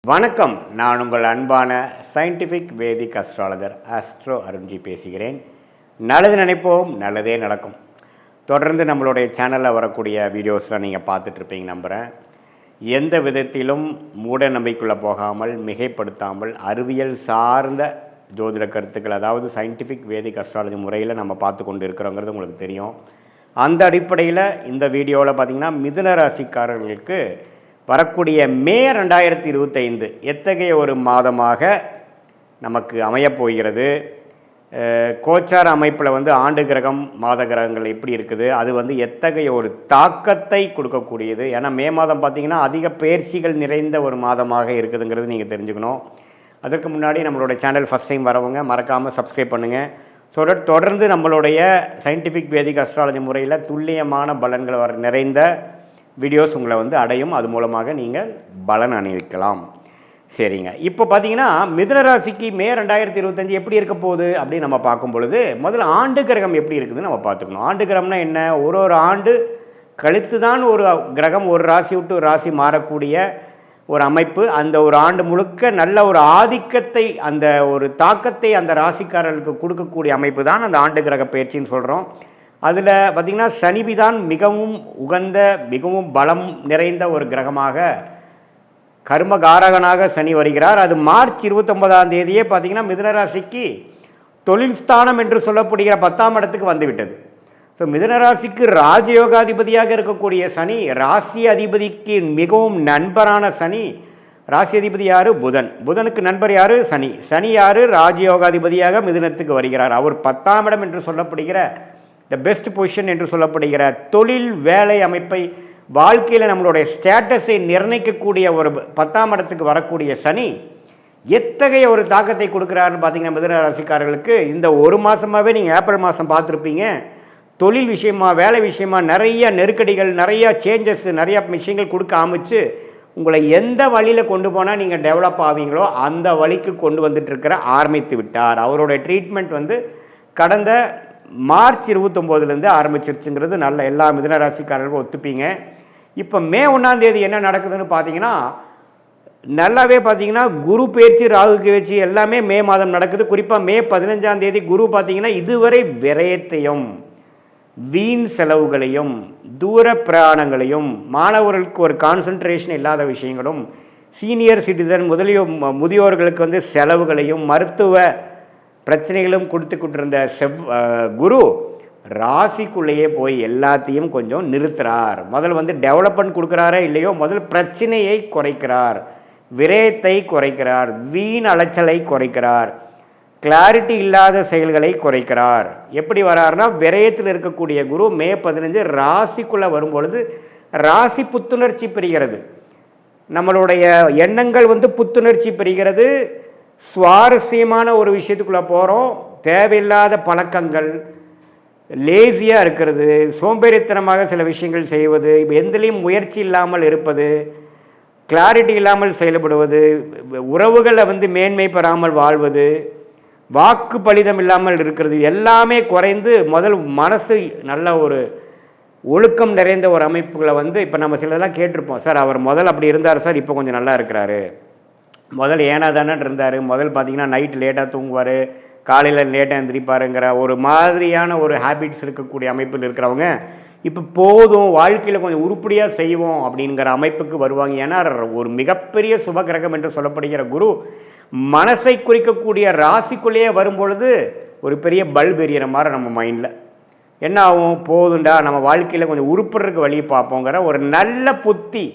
வணக்கம். நான் உங்கள் அன்பான சயின்டிஃபிக் வேதிக் அஸ்ட்ராலஜர் ஆஸ்ட்ரோ அருண்ஜி பேசுகிறேன். நல்லது நினைப்போம், நல்லதே நடக்கும். தொடர்ந்து நம்மளுடைய சேனலில் வரக்கூடிய வீடியோஸ்லாம் நீங்கள் பார்த்துட்ருப்பீங்க நம்புகிறேன். எந்த விதத்திலும் மூட நம்பிக்கைக்குள்ளே போகாமல், மிகைப்படுத்தாமல், அறிவியல் சார்ந்த ஜோதிட கருத்துக்கள், அதாவது சயின்டிஃபிக் வேதிக் அஸ்ட்ராலஜி முறையில் நம்ம பார்த்து கொண்டு இருக்கிறோங்கிறது உங்களுக்கு தெரியும். அந்த அடிப்படையில் இந்த வீடியோவில் பார்த்திங்கன்னா மிதுன ராசிக்காரர்களுக்கு வரக்கூடிய மே 2025 எத்தகைய ஒரு மாதமாக நமக்கு அமையப்போகிறது, கோச்சார அமைப்பில் ஆண்டு கிரகம் மாத கிரகங்கள் எப்படி இருக்குது, அது எத்தகைய ஒரு தாக்கத்தை கொடுக்கக்கூடியது. ஏன்னா மே மாதம் பார்த்திங்கன்னா அதிக பயிற்சிகள் நிறைந்த ஒரு மாதமாக இருக்குதுங்கிறது நீங்கள் தெரிஞ்சுக்கணும். அதற்கு முன்னாடி நம்மளோட சேனல் ஃபஸ்ட் டைம் வரவங்க மறக்காமல் சப்ஸ்கிரைப் பண்ணுங்கள். தொடர்ந்து நம்மளுடைய சயின்டிஃபிக் வேதிக் அஸ்ட்ராலஜி முறையில் துல்லியமான பலன்கள் நிறைந்த வீடியோஸ் உங்களை அடையும். அது மூலமாக நீங்கள் பலன் அணிவிக்கலாம். சரிங்க, இப்போ பார்த்தீங்கன்னா மிதுன ராசிக்கு மே 2025 எப்படி இருக்க போகுது அப்படின்னு நம்ம பார்க்கும் பொழுது முதல்ல ஆண்டு கிரகம் எப்படி இருக்குதுன்னு நம்ம பார்த்துக்கணும். ஆண்டு கிரகம்னா என்ன? ஒரு ஆண்டு கழித்து தான் ஒரு கிரகம் ஒரு ராசி விட்டு ஒரு ராசி மாறக்கூடிய ஒரு அமைப்பு. அந்த ஒரு ஆண்டு முழுக்க நல்ல ஒரு ஆதிக்கத்தை, அந்த ஒரு தாக்கத்தை அந்த ராசிக்காரர்களுக்கு கொடுக்கக்கூடிய அமைப்பு தான் அந்த ஆண்டு கிரக பயிற்சின்னு சொல்கிறோம். அதில் பார்த்திங்கன்னா சனிபிதான் மிகவும் உகந்த, மிகவும் பலம் நிறைந்த ஒரு கிரகமாக, கர்மகாரகனாக சனி வருகிறார். அது மார்ச் 29ஆம் தேதியே பார்த்திங்கன்னா மிதுனராசிக்கு தொழில் ஸ்தானம் என்று சொல்லப்படுகிற 10ஆம் இடத்துக்கு வந்துவிட்டது. ஸோ மிதுனராசிக்கு ராஜயோகாதிபதியாக இருக்கக்கூடிய சனி, ராசி அதிபதிக்கு மிகவும் நண்பரான சனி. ராசி அதிபதி யார்? புதன். புதனுக்கு நண்பர் யார்? சனி. சனி யார்? ராஜயோகாதிபதியாக மிதுனத்துக்கு வருகிறார். அவர் 10ஆம் இடம் என்று சொல்லப்படுகிற த பெஸ்ட் பொசிஷன் என்று சொல்லப்படுகிற தொழில் வேலை அமைப்பை, வாழ்க்கையில் நம்மளுடைய ஸ்டேட்டஸை நிர்ணயிக்கக்கூடிய ஒரு 10ஆம் இடத்துக்கு வரக்கூடிய சனி எத்தகைய ஒரு தாக்கத்தை கொடுக்குறாருன்னு பார்த்தீங்கன்னா மிதுன ராசிக்காரர்களுக்கு இந்த ஒரு மாதமாகவே நீங்கள் ஏப்ரல் மாதம் பார்த்துருப்பீங்க. தொழில் விஷயமா, வேலை விஷயமா நிறைய நெருக்கடிகள், நிறைய சேஞ்சஸ், நிறைய விஷயங்கள் கொடுக்க ஆரம்பித்து உங்களை எந்த வழியில் கொண்டு போனால் நீங்கள் டெவலப் ஆவீங்களோ அந்த வழிக்கு கொண்டு வந்துட்டுருக்கிற ஆரம்பித்து விட்டார். அவருடைய ட்ரீட்மெண்ட் கடந்த மார்ச் 29 ஆரம்பிச்சிருச்சுங்கிறது நல்ல எல்லா மிதுன ராசிக்காரர்களுக்கும் ஒத்துப்பீங்க. இப்போ மே 1ஆம் தேதி என்ன நடக்குதுன்னு பார்த்தீங்கன்னா நல்லாவே பார்த்தீங்கன்னா குரு பேச்சு, ராகு பேச்சு எல்லாமே மே மாதம் நடக்குது. குறிப்பாக மே 15ஆம் தேதி குரு பார்த்தீங்கன்னா இதுவரை விரயத்தையும், வீண் செலவுகளையும், தூர பிரயாணங்களையும், மாணவர்களுக்கு ஒரு கான்சன்ட்ரேஷன் இல்லாத விஷயங்களும், சீனியர் சிட்டிசன் முதியோர்களுக்கு செலவுகளையும், மருத்துவ பிரச்சனைகளும் கொடுத்துக்கிட்டு குரு ராசிக்குள்ளேயே போய் எல்லாத்தையும் கொஞ்சம் நிறுத்துறார். முதல் டெவலப்மெண்ட் கொடுக்குறாரே இல்லையோ, முதல் பிரச்சனையை குறைக்கிறார், விரயத்தை குறைக்கிறார், வீண் அலைச்சலை குறைக்கிறார், கிளாரிட்டி இல்லாத செயல்களை குறைக்கிறார். எப்படி வராருன்னா விரயத்தில் இருக்கக்கூடிய குரு மே 15 ராசிக்குள்ளே வரும்பொழுது ராசி புத்துணர்ச்சி பெறுகிறது. நம்மளுடைய எண்ணங்கள் புத்துணர்ச்சி பெறுகிறது. சுவாரஸ்யமான ஒரு விஷயத்துக்குள்ளே போகிறோம். தேவையில்லாத பழக்கங்கள், லேசியாக இருக்கிறது, சோம்பேறித்தனமாக சில விஷயங்கள் செய்வது, எந்திலையும் முயற்சி இல்லாமல் இருப்பது, கிளாரிட்டி இல்லாமல் செயல்படுவது, உறவுகளை மேன்மை பெறாமல் வாழ்வது, வாக்கு பலிதம் இல்லாமல் இருக்கிறது, எல்லாமே குறைந்து முதல் மனசு நல்ல ஒரு ஒழுக்கம் நிறைந்த ஒரு அமைப்புகளை இப்போ நம்ம சிலதெல்லாம் கேட்டிருப்போம். சார் அவர் முதல் அப்படி இருந்தார் சார், இப்போ கொஞ்சம் நல்லா இருக்கிறாரு. முதல் ஏனா தானே இருந்தார், முதல் பார்த்திங்கன்னா நைட்டு லேட்டாக தூங்குவார், காலையில் லேட்டாக எழுந்திரிப்பாருங்கிற ஒரு மாதிரியான ஒரு ஹேபிட்ஸ் இருக்கக்கூடிய அமைப்பில் இருக்கிறவங்க இப்போ போதும், வாழ்க்கையில் கொஞ்சம் உருப்படியாக செய்வோம் அப்படிங்கிற அமைப்புக்கு வருவாங்க. ஏன்னா ஒரு மிகப்பெரிய சுபகிரகம் என்று சொல்லப்படுகிற குரு மனசை குறிக்கக்கூடிய ராசிக்குள்ளேயே வரும்பொழுது ஒரு பெரிய பல்ப் எறிகிற மாதிரி நம்ம மைண்டில் என்ன ஆகும், போதுண்டா நம்ம வாழ்க்கையில் கொஞ்சம் உருப்படுறதுக்கு வழி பார்ப்போங்கிற ஒரு நல்ல புத்தி,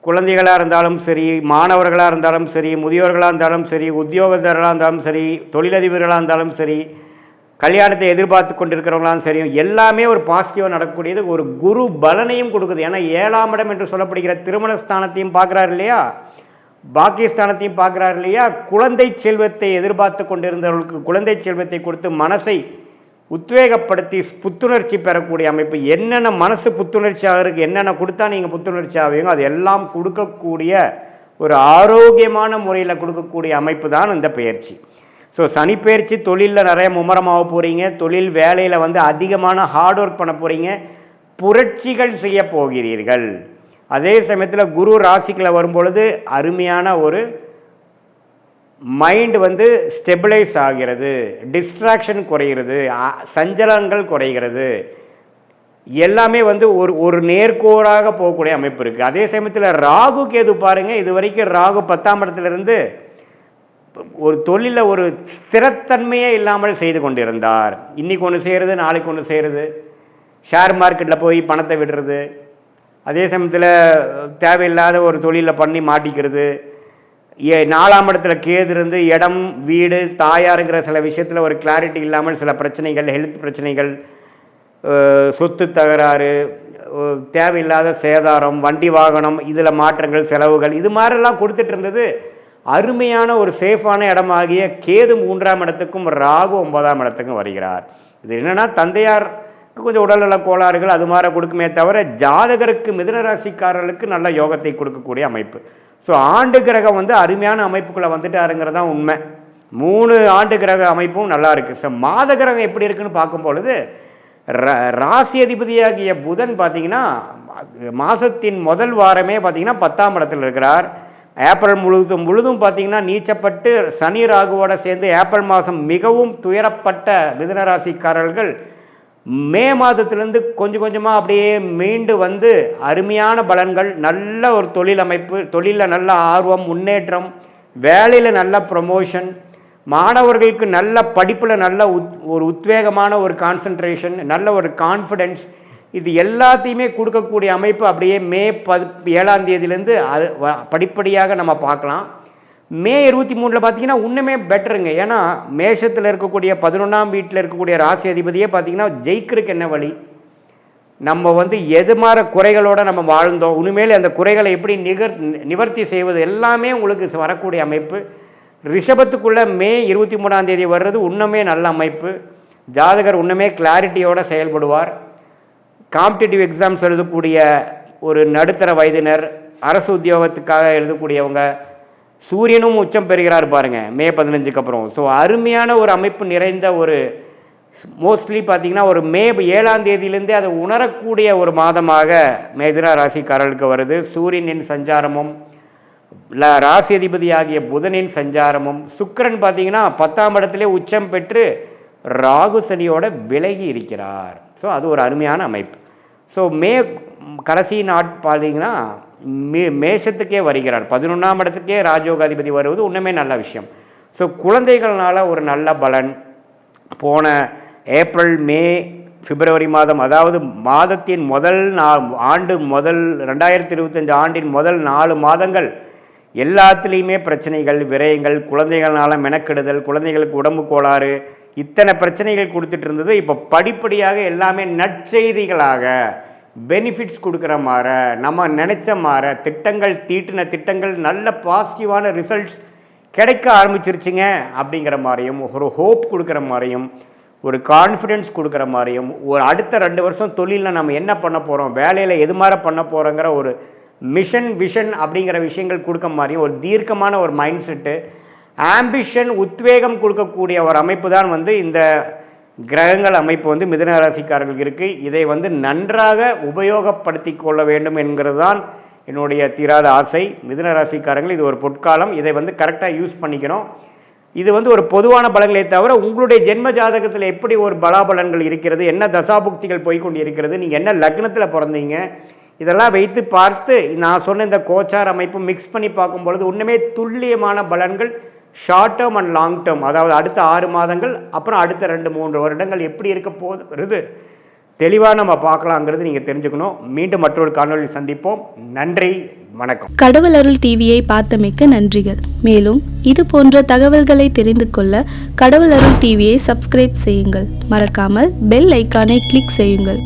குழந்தைகளாக இருந்தாலும் சரி, மாணவர்களாக இருந்தாலும் சரி, முதியோர்களாக இருந்தாலும் சரி, உத்தியோகத்தர்களாக இருந்தாலும் சரி, தொழிலதிபர்களாக இருந்தாலும் சரி, கல்யாணத்தை எதிர்பார்த்து கொண்டிருக்கிறவங்களாலும் சரி, எல்லாமே ஒரு பாசிட்டிவாக நடக்கக்கூடியது. ஒரு குரு பலனையும் கொடுக்குது. ஏன்னா 7ஆம் இடம் என்று சொல்லப்படுகிற திருமணஸ்தானத்தையும் பார்க்குறாரு இல்லையா, பாக்கியஸ்தானத்தையும் பார்க்குறாரு இல்லையா. குழந்தை செல்வத்தை எதிர்பார்த்து கொண்டிருந்தவர்களுக்கு குழந்தை செல்வத்தை கொடுத்து மனசை உத்வேகப்படுத்தி புத்துணர்ச்சி பெறக்கூடிய அமைப்பு. என்னென்ன மனசு புத்துணர்ச்சி ஆகிறதுக்கு என்னென்ன கொடுத்தா நீங்கள் புத்துணர்ச்சி ஆவீங்க அது எல்லாம் கொடுக்கக்கூடிய ஒரு ஆரோக்கியமான முறையில் கொடுக்கக்கூடிய அமைப்பு தான் இந்த பயிற்சி. ஸோ சனி பயிற்சி தொழிலில் நிறைய மும்முரமாக போகிறீங்க, தொழில் வேலையில் அதிகமான ஹார்ட் ஒர்க் பண்ண போகிறீங்க, புரட்சிகள் செய்ய போகிறீர்கள். அதே சமயத்தில் குரு ராசிக்குள்ள வரும்பொழுது அருமையான ஒரு மைண்ட் வந்து ஸ்டெபிளைஸ் ஆகிறது, டிஸ்ட்ராக்ஷன் குறைகிறது, சஞ்சலங்கள் குறைகிறது, எல்லாமே வந்து ஒரு நேர்கோடாக போகக்கூடிய அமைப்பு இருக்குது. அதே சமயத்தில் ராகு கேது பாருங்கள், இது வரைக்கும் ராகு 10ஆம் இடத்துலேருந்து ஒரு தொழிலில் ஒரு ஸ்திரத்தன்மையே இல்லாமல் செய்து கொண்டிருந்தார். இன்றைக்கி ஒன்று செய்கிறது, நாளைக்கு ஒன்று செய்கிறது, ஷேர் மார்க்கெட்டில் போய் பணத்தை விடுறது, அதே சமயத்தில் தேவையில்லாத ஒரு தொழிலில் பண்ணி மாட்டிக்கிறது, 4ஆம் இடத்துல கேது இருந்து இடம் வீடு தாயாருங்கிற சில விஷயத்தில் ஒரு கிளாரிட்டி இல்லாமல் சில பிரச்சனைகள், ஹெல்த் பிரச்சனைகள், சொத்து தகராறு, தேவையில்லாத சேதாரம், வண்டி வாகனம், இதில் மாற்றங்கள், செலவுகள், இது மாதிரிலாம் கொடுத்துட்டு இருந்தது. அருமையான ஒரு சேஃபான இடமாகிய கேது 3ஆம் இடத்துக்கும் ராகு 9ஆம் இடத்துக்கும் வருகிறார். இது என்னென்னா தந்தையாருக்கு கொஞ்சம் உடல்நல கோளாறுகள் அது மாதிரி கொடுக்குமே தவிர ஜாதகருக்கு மிதுன ராசிக்காரர்களுக்கு நல்ல யோகத்தை கொடுக்கக்கூடிய அமைப்பு. ஸோ ஆண்டு கிரகம் வந்து அருமையான அமைப்புக்குள்ளே வந்துட்டாருங்கிறது தான் உண்மை. 3 ஆண்டு கிரக அமைப்பும் நல்லா இருக்குது. ஸோ மாத கிரகம் எப்படி இருக்குன்னு பார்க்கும்பொழுது ராசி அதிபதியாகிய புதன் பார்த்திங்கன்னா மாதத்தின் முதல் வாரமே பார்த்திங்கன்னா 10ஆம் இடத்தில் இருக்கிறார். ஏப்ரல் முழுதும் பார்த்திங்கன்னா நீச்சப்பட்டு சனி ராகுவோட சேர்ந்து ஏப்ரல் மாதம் மிகவும் துயரப்பட்ட மிதுன ராசிக்காரர்கள் மே மாதத்திலேருந்து கொஞ்சம் கொஞ்சமாக அப்படியே மீண்டு வந்து அருமையான பலன்கள், நல்ல ஒரு தொழில் அமைப்பு, தொழிலில் நல்ல ஆர்வம், முன்னேற்றம், வேலையில் நல்ல ப்ரொமோஷன், மாணவர்களுக்கு நல்ல படிப்பில் நல்ல ஒரு உத்வேகமான ஒரு கான்சன்ட்ரேஷன், நல்ல ஒரு கான்ஃபிடென்ஸ், இது எல்லாத்தையுமே கொடுக்கக்கூடிய அமைப்பு அப்படியே மே 7ஆம் தேதியிலேருந்து அது படிப்படியாக நம்ம பார்க்கலாம். மே 23 பார்த்தீங்கன்னா இன்னுமே பெட்டருங்க. ஏன்னா மேஷத்தில் இருக்கக்கூடிய 11ஆம் வீட்டில் இருக்கக்கூடிய ராசி அதிபதியே பார்த்தீங்கன்னா ஜெயிக்கிறதுக்கு என்ன வழி, நம்ம வந்து எது மாதிரி குறைகளோடு நம்ம வாழ்ந்தோம், இனிமேல் அந்த குறைகளை எப்படி நிவர்த்தி செய்வது எல்லாமே உங்களுக்கு வரக்கூடிய அமைப்பு. ரிஷபத்துக்குள்ளே மே 23ஆம் தேதி வர்றது இன்னுமே நல்ல அமைப்பு. ஜாதகர் இன்னுமே கிளாரிட்டியோடு செயல்படுவார். காம்படிட்டிவ் எக்ஸாம்ஸ் எழுதக்கூடிய ஒரு நடுத்தர வயதினர், அரசு உத்தியோகத்துக்காக எழுதக்கூடியவங்க, சூரியனும் உச்சம் பெறுகிறார் பாருங்கள் மே 15க்கு அப்புறம். ஸோ அருமையான ஒரு அமைப்பு நிறைந்த ஒரு மோஸ்ட்லி பார்த்திங்கன்னா ஒரு மே 7ஆம் தேதியிலேருந்தே அதை உணரக்கூடிய ஒரு மாதமாக மிதுன ராசிக்காரர்களுக்கு வருது. சூரியனின் சஞ்சாரமும் ராசி அதிபதி ஆகிய புதனின் சஞ்சாரமும், சுக்கிரன் பார்த்திங்கன்னா 10ஆம் இடத்திலே உச்சம் பெற்று ராகு சனியோட விலகி இருக்கிறார். ஸோ அது ஒரு அருமையான அமைப்பு. ஸோ மே கடைசி பார்த்திங்கன்னா மேஷத்துக்கே வருகிறார். 11ஆம் இடத்துக்கே ராஜயோகாதிபதி வருவது இன்னுமே நல்ல விஷயம். ஸோ குழந்தைகள்னால ஒரு நல்ல பலன். போன ஏப்ரல் மே பிப்ரவரி மாதம், அதாவது மாதத்தின் முதல் 2025 ஆண்டின் முதல் 4 மாதங்கள் எல்லாத்துலேயுமே பிரச்சனைகள், விரயங்கள், குழந்தைகள்னால மெனக்கெடுதல், குழந்தைகளுக்கு உடம்பு கோளாறு, இத்தனை பிரச்சனைகள் கொடுத்துட்டு இருந்தது. இப்போ படிப்படியாக எல்லாமே நற்செய்திகளாக பெனிஃபிட்ஸ் கொடுக்குற மாதிரி, நம்ம நினச்ச மாதிரி தீட்டின திட்டங்கள் நல்ல பாசிட்டிவான ரிசல்ட்ஸ் கிடைக்க ஆரம்பிச்சிருச்சுங்க அப்படிங்கிற மாதிரியும், ஒரு ஹோப் கொடுக்குற மாதிரியும், ஒரு கான்ஃபிடென்ஸ் கொடுக்குற மாதிரியும், ஒரு அடுத்த 2 வருஷம் தொழிலில் நம்ம என்ன பண்ண போகிறோம், வேலையில் எது மாதிரி பண்ண போகிறோங்கிற ஒரு விஷன் அப்படிங்கிற விஷயங்கள் கொடுக்க மாதிரியும், ஒரு தீர்க்கமான ஒரு மைண்ட் செட்டு, ஆம்பிஷன், உத்வேகம் கொடுக்கக்கூடிய ஒரு அமைப்பு தான் வந்து இந்த கிரகங்கள் அமைப்பு வந்து மிதுன ராசிக்காரர்களுக்கு இருக்குது. இதை வந்து நன்றாக உபயோகப்படுத்தி கொள்ள வேண்டும் என்கிறது தான் என்னுடைய தீராத ஆசை. மிதுன ராசிக்காரங்கள் இது ஒரு பொற்காலம், இதை வந்து கரெக்டாக யூஸ் பண்ணிக்கணும். இது வந்து ஒரு பொதுவான பலன்களை தவிர உங்களுடைய ஜென்ம ஜாதகத்தில் எப்படி ஒரு பலாபலன்கள் இருக்கிறது, என்ன தசாபுக்திகள் போய்கொண்டு இருக்கிறது, நீங்கள் என்ன லக்னத்தில் பிறந்தீங்க, இதெல்லாம் வைத்து பார்த்து நான் சொன்ன இந்த கோச்சார் அமைப்பு மிக்ஸ் பண்ணி பார்க்கும்பொழுது இன்னுமே துல்லியமான பலன்கள் short term and long term, அதாவது அடுத்த 6 மாதங்கள் அப்புறம் அடுத்த 2-3 வருடங்கள் எப்படி இருக்க போகுது தெளிவாக நம்ம பார்க்கலாங்கிறது நீங்கள் தெரிஞ்சுக்கணும். மீண்டும் மற்றொரு காணொலி சந்திப்போம். நன்றி, வணக்கம். கடவுள் அருள் டிவியை பார்த்தமைக்க நன்றிகள். மேலும் இது போன்ற தகவல்களை தெரிந்து கொள்ள கடவுள் அருள் டிவியை சப்ஸ்கிரைப் செய்யுங்கள். மறக்காமல் பெல் ஐக்கானை கிளிக் செய்யுங்கள்.